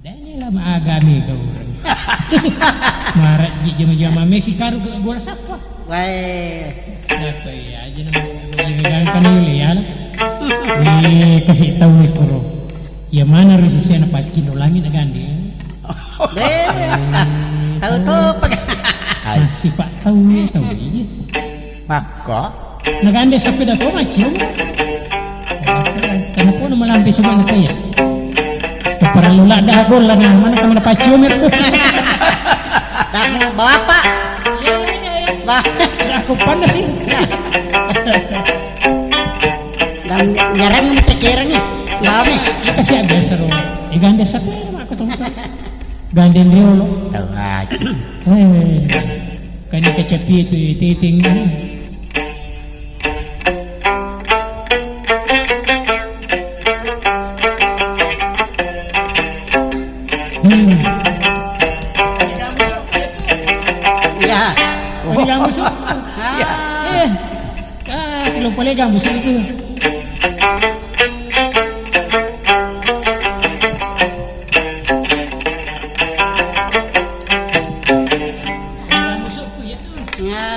Daniela maagami ka orang. Marat di jama-jama Messi karu bola siapa? Wah. Nako ya aja nama gang kanile ya. Kasih tahu nih koro. Ya mana resisi anak pakin ulangin agandi. Tahu tuh Si Pak tahu ya tahu ini. Maka Nagande sepeda to macam. Kenapa nama lampi semua nak ya? Para lula dah gol lah nah mana kamu dapat cium itu? dah mau bawa apa? Bah, Aku panas sih. dan nyerang tekir nih. Bawa nih. Kasih ada seru. Gande sepeda aku tahu. Gande riolo. tahu aja. Kan kecapi itu titing. Ya. Ini gambus. Kalau boleh gambus itu. Gambus aku ya tuh. Ya.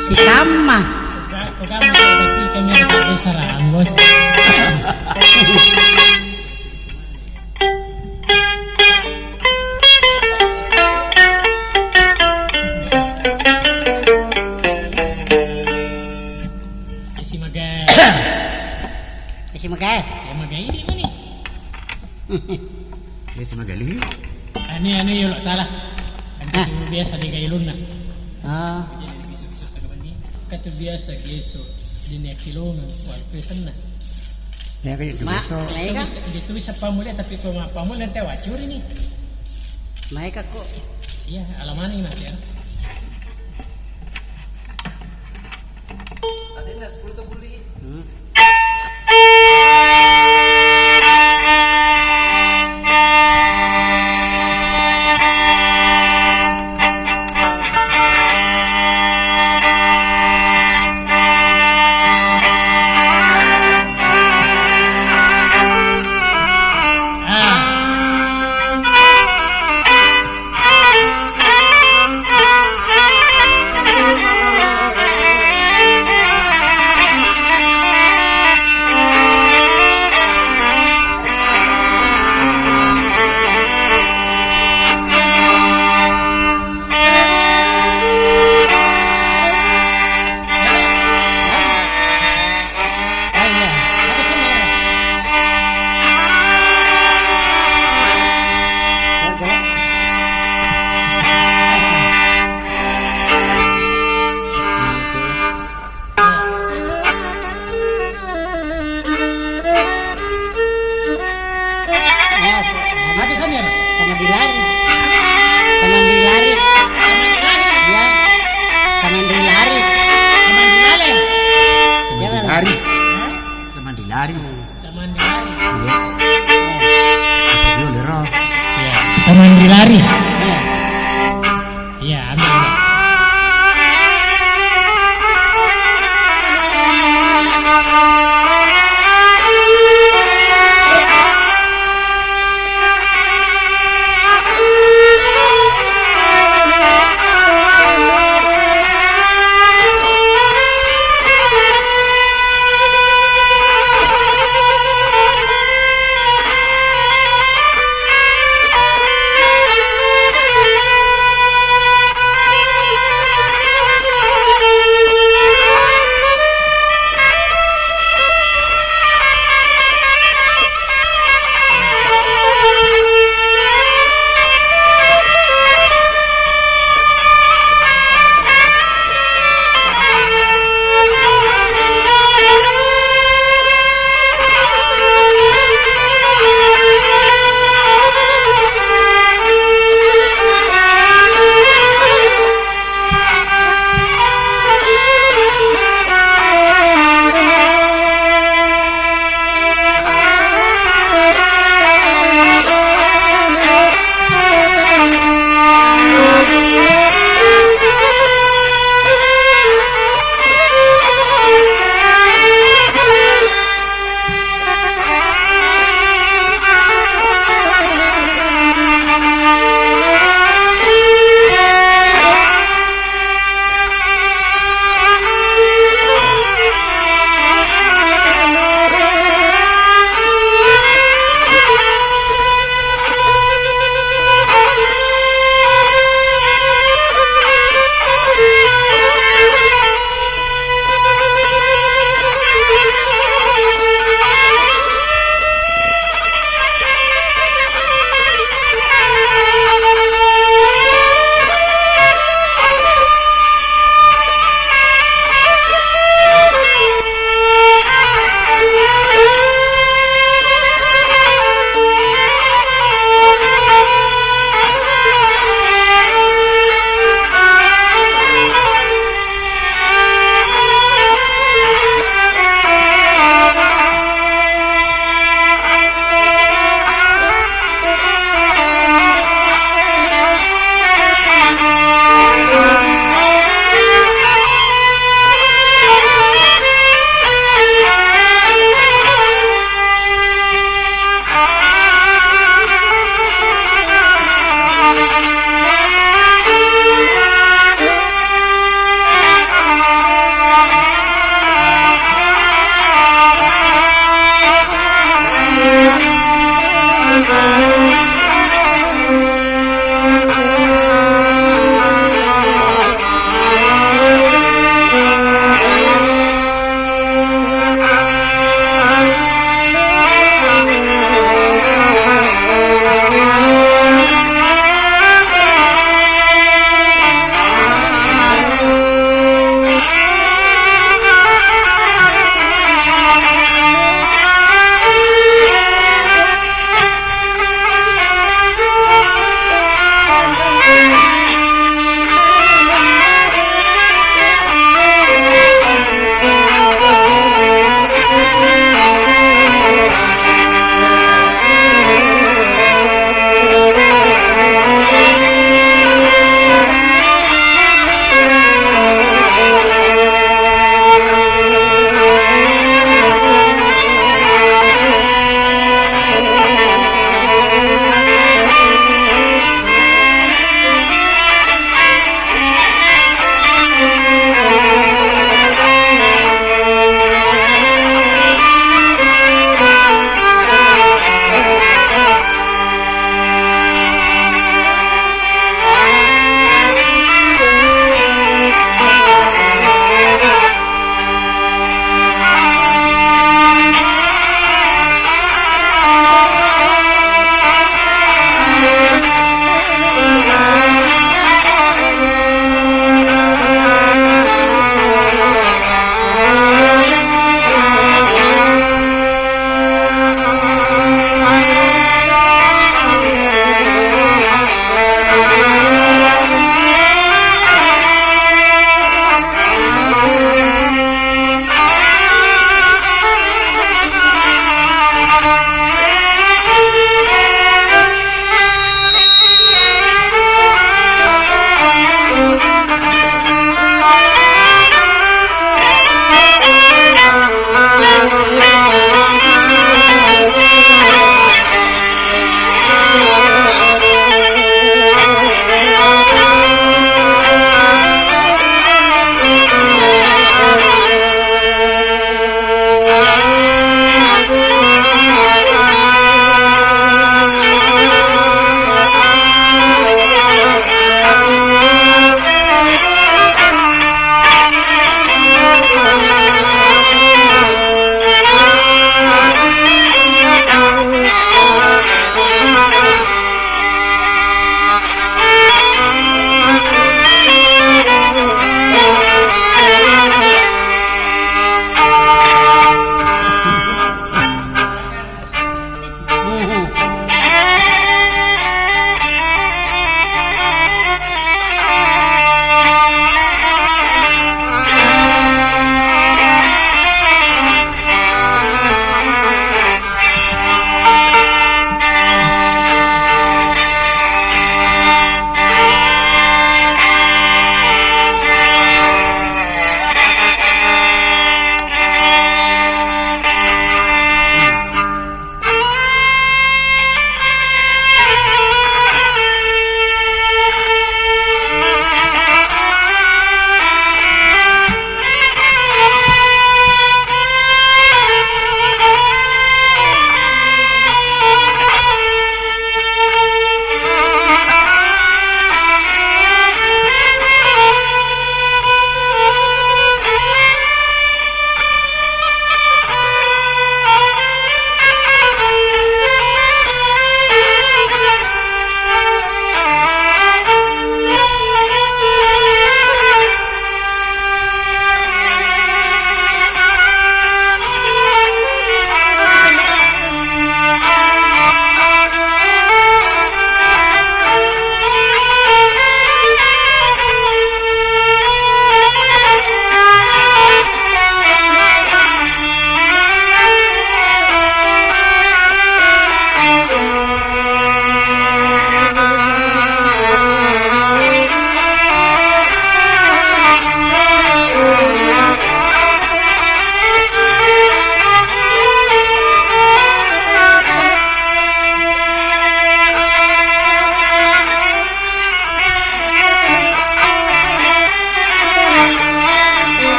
Si Kama. Kau gambus tapi kami ada sarang bos. Si Maga. Si Maga. Ya Maga ini mana? Dia cuma gali. Ane yo tala. Kan itu biasa di gailun na. Ah. Jadi bisu-bisu tagaman ni. Katu biasa geso di nekilungan wal pesan na. Ya kayak gitu. Mak, So, mereka, Ditulis sa pamulya tapi kung mga pamulya nanti wacuri ni. mereka kok. Iya, alaman yung natin.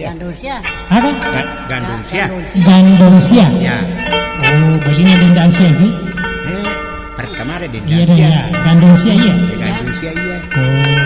Gandul siya. Apa? Gandul siya. Gandosia. Ya. Oh, balinya dendang siya, Pertama ada di Iya, Indonesia. ya. Gandosia, iya. Gandul siya iya. Oh,